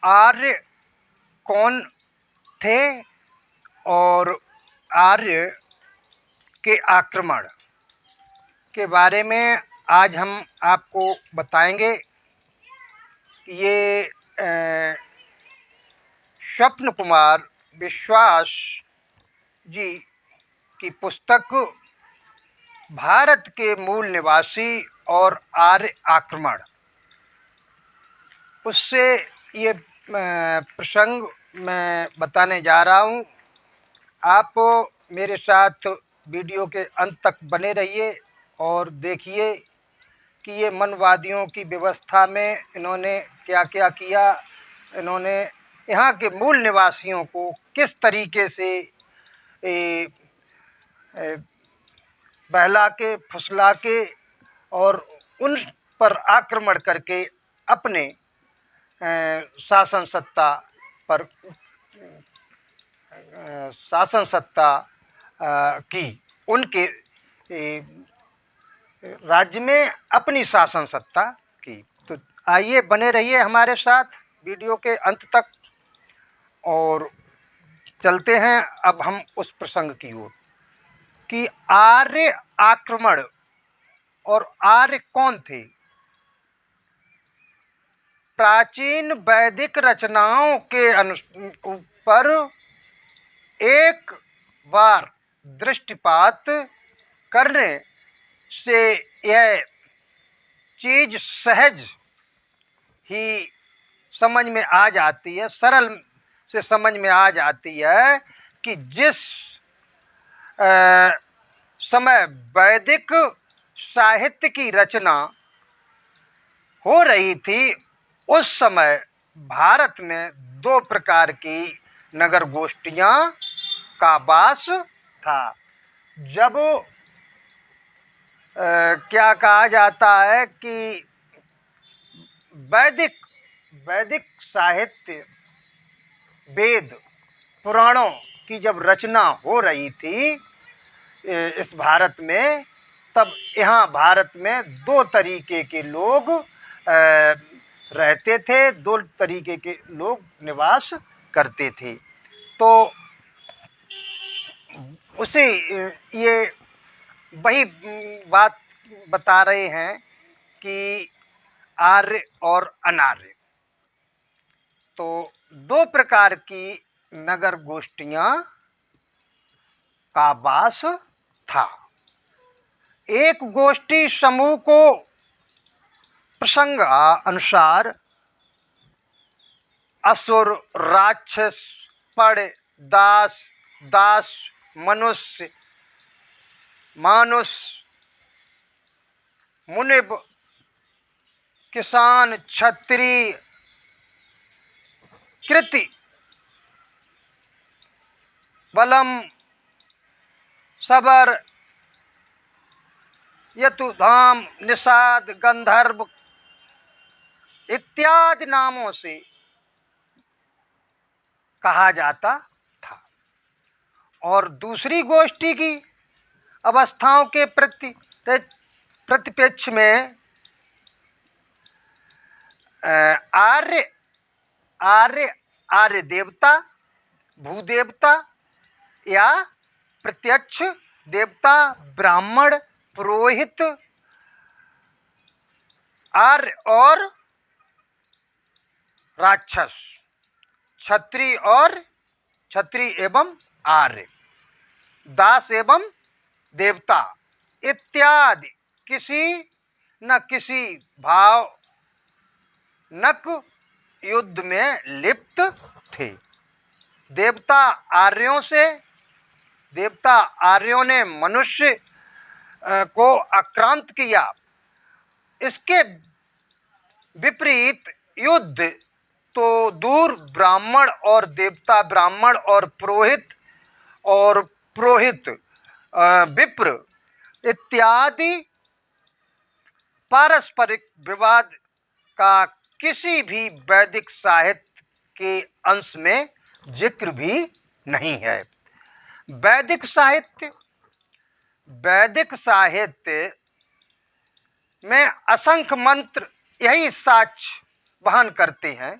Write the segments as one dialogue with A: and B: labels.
A: आर्य कौन थे और आर्य के आक्रमण के बारे में आज हम आपको बताएंगे। ये स्वप्न कुमार विश्वास जी की पुस्तक भारत के मूल निवासी और आर्य आक्रमण, उससे ये प्रसंग मैं बताने जा रहा हूँ। आप मेरे साथ वीडियो के अंत तक बने रहिए और देखिए कि ये मनवादियों की व्यवस्था में इन्होंने क्या क्या किया। इन्होंने यहाँ के मूल निवासियों को किस तरीके से बहला के, फुसला के और उन पर आक्रमण करके अपने शासन सत्ता की, उनके राज्य में अपनी शासन सत्ता की। तो आइए बने रहिए हमारे साथ वीडियो के अंत तक और चलते हैं अब हम उस प्रसंग की ओर कि आर्य आक्रमण और आर्य कौन थे। प्राचीन वैदिक रचनाओं के ऊपर एक बार दृष्टिपात करने से यह चीज़ सहज ही समझ में आ जाती है, सरल से समझ में आ जाती है कि जिस समय वैदिक साहित्य की रचना हो रही थी, उस समय भारत में दो प्रकार की नगर गोष्ठियाँ का वास था। जब क्या कहा जाता है कि वैदिक साहित्य, वेद पुराणों की जब रचना हो रही थी इस भारत में, तब यहाँ भारत में दो तरीके के लोग रहते थे, दो तरीके के लोग निवास करते थे। तो उसे ये वही बात बता रहे हैं कि आर्य और अनार्य। तो दो प्रकार की नगर गोष्ठियाँ का वास था। एक गोष्ठी समूह को प्रसंग अनुसार असुर, राक्षस, पड़, दास, दास, मनुष्य, मानुष, मुनिब, किसान, क्षत्रिय, कृति, बलम, सबर, यतुधाम, निषाद, गंधर्व इत्यादि नामों से कहा जाता था। और दूसरी गोष्ठी की अवस्थाओं के प्रतिपेक्ष में आर्य देवता, भूदेवता या प्रत्यक्ष देवता, ब्राह्मण, पुरोहित, आर्य और राक्षस, क्षत्रिय एवं आर्य, दास एवं देवता इत्यादि किसी न किसी भावनक युद्ध में लिप्त थे। देवता आर्यों ने मनुष्य को आक्रांत किया। इसके विपरीत युद्ध तो दूर, ब्राह्मण और देवता, ब्राह्मण और पुरोहित विप्र इत्यादि पारस्परिक विवाद का किसी भी वैदिक साहित्य के अंश में जिक्र भी नहीं है। वैदिक साहित्य में असंख्य मंत्र यही साक्ष्य वहन करते हैं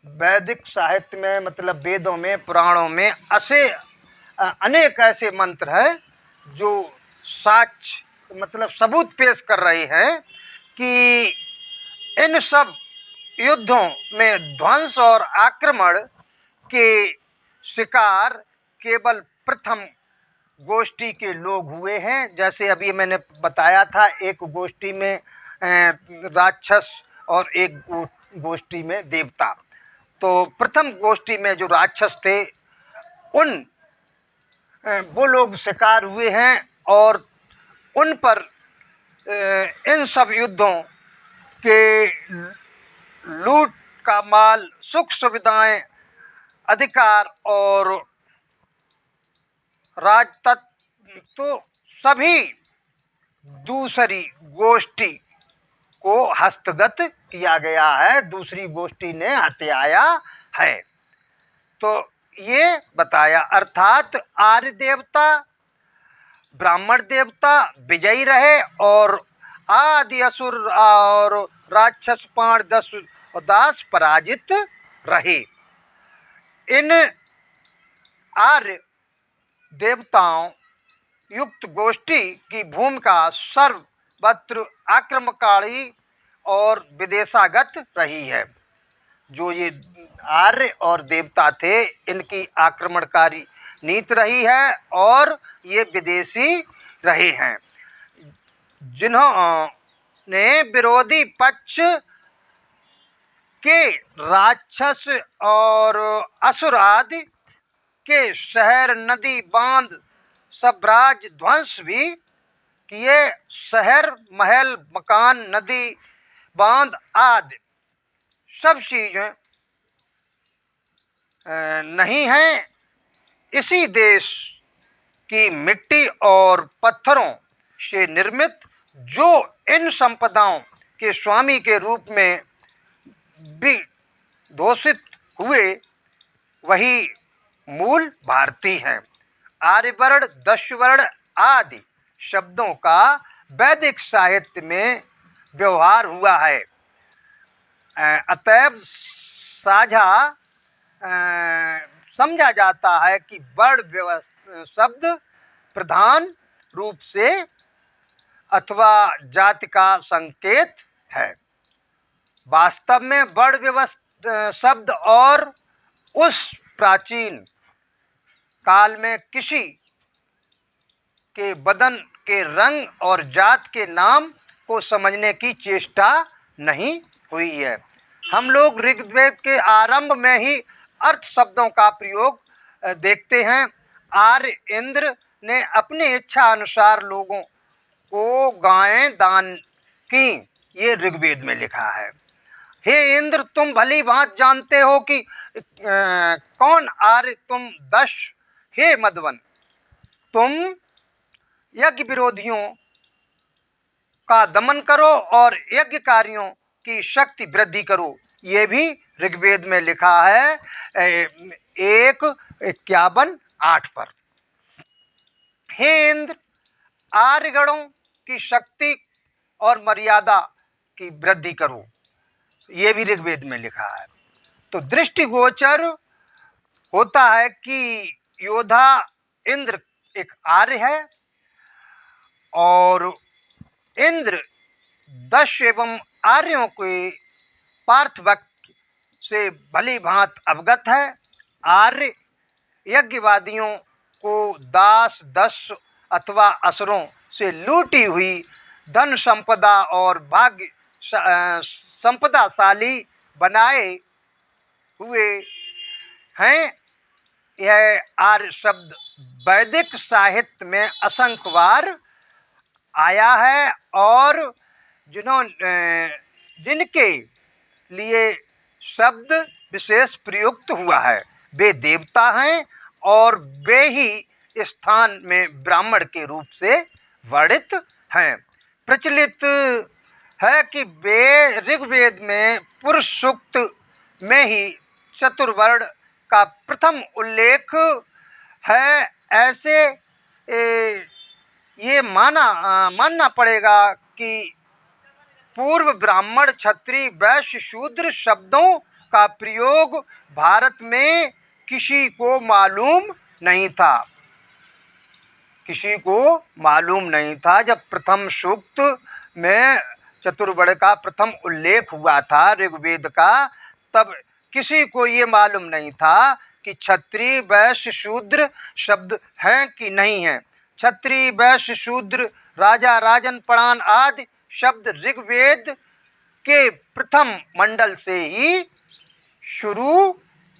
A: वैदिक साहित्य में मतलब वेदों में, पुराणों में अनेक ऐसे मंत्र हैं जो साक्ष्य मतलब सबूत पेश कर रहे हैं कि इन सब युद्धों में ध्वंस और आक्रमण के शिकार केवल प्रथम गोष्ठी के लोग हुए हैं। जैसे अभी मैंने बताया था, एक गोष्ठी में राक्षस और एक गोष्ठी में देवता। तो प्रथम गोष्ठी में जो राक्षस थे वो लोग शिकार हुए हैं और उन पर इन सब युद्धों के लूट का माल, सुख सुविधाएं, अधिकार और राजतत्व तो सभी दूसरी गोष्ठी को हस्तगत किया गया है, दूसरी गोष्ठी ने हथियाया है। तो ये बताया, अर्थात आर्य देवता ब्राह्मण देवता विजयी रहे और आदि असुर और राक्षस पाण दस दास पराजित रहे। इन आर्य देवताओं युक्त गोष्ठी की भूमिका सर्वत्र आक्रमणकारी और विदेशागत रही है। जो ये आर्य और देवता थे, इनकी आक्रमणकारी नीति रही है और ये विदेशी रहे हैं। जिन्होंने विरोधी पक्ष के राक्षस और असुर आदि के शहर, नदी, बांध, सब राज ध्वंस भी किए। शहर, महल, मकान, नदी, बांध आदि सब चीज़ें नहीं हैं। इसी देश की मिट्टी और पत्थरों से निर्मित जो इन संपदाओं के स्वामी के रूप में भी घोषित हुए, वही मूल भारतीय हैं। आर्यवर्ण, दस्युवर्ण आदि शब्दों का वैदिक साहित्य में व्यवहार हुआ है। अतएव साझा समझा जाता है कि वर्ण शब्द प्रधान रूप से अथवा जाति का संकेत है। वास्तव में वर्ण शब्द और उस प्राचीन काल में किसी के बदन के रंग और जात के नाम को समझने की चेष्टा नहीं हुई है। हम लोग ऋग्वेद के आरंभ में ही अर्थ शब्दों का प्रयोग देखते हैं। आर्य इंद्र ने अपनी इच्छा अनुसार लोगों को गायें दान की, ये ऋग्वेद में लिखा है। हे इंद्र, तुम भली भांति जानते हो कि कौन आर्य तुम दश। हे मदवन, तुम यज्ञ विरोधियों का दमन करो और यज्ञकारियों की शक्ति वृद्धि करो। ये भी ऋग्वेद में लिखा है 1:51-8 पर। हे इंद्र, आर्यगणों की शक्ति और मर्यादा की वृद्धि करो, ये भी ऋग्वेद में लिखा है। तो दृष्टिगोचर होता है कि योद्धा इंद्र एक आर्य है और इंद्र दश एवं आर्यों के पार्थवाक्य से भली भांति अवगत है। आर्य यज्ञवादियों को दास, दस अथवा असुरों से लूटी हुई धन संपदा और भाग्य संपदाशाली बनाए हुए हैं। यह आर्य शब्द वैदिक साहित्य में असंख्य बार आया है और जिनके लिए शब्द विशेष प्रयुक्त हुआ है वे देवता हैं और वे ही स्थान में ब्राह्मण के रूप से वर्णित हैं। प्रचलित है कि वे ऋग्वेद में पुरुष सूक्त में ही चतुर्वर्ण का प्रथम उल्लेख है। ऐसे ये मानना पड़ेगा कि पूर्व ब्राह्मण, क्षत्रिय, वैश्य, शूद्र शब्दों का प्रयोग भारत में किसी को मालूम नहीं था, किसी को मालूम नहीं था। जब प्रथम सूक्त में चतुर्वर्ण का प्रथम उल्लेख हुआ था ऋग्वेद का, तब किसी को ये मालूम नहीं था कि क्षत्रिय वैश्य शूद्र शब्द हैं कि नहीं हैं। क्षत्रिय वैश्य शूद्र राजा राजन पणान आदि शब्द ऋग्वेद के प्रथम मंडल से ही शुरू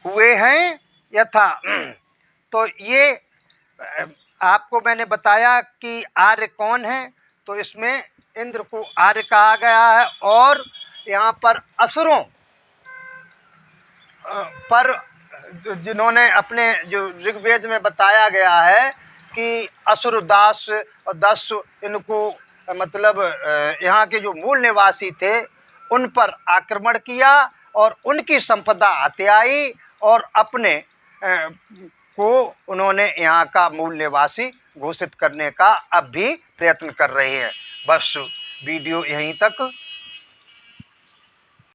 A: हुए हैं यथा। तो ये आपको मैंने बताया कि आर्य कौन है, तो इसमें इंद्र को आर्य कहा गया है। और यहाँ पर असुरों पर जिन्होंने अपने जो ऋग्वेद में बताया गया है कि असुर दास और दस्यु, इनको मतलब यहाँ के जो मूल निवासी थे उन पर आक्रमण किया और उनकी संपदा हत्याई और अपने को उन्होंने यहाँ का मूल निवासी घोषित करने का अब भी प्रयत्न कर रहे हैं। बस वीडियो यहीं तक।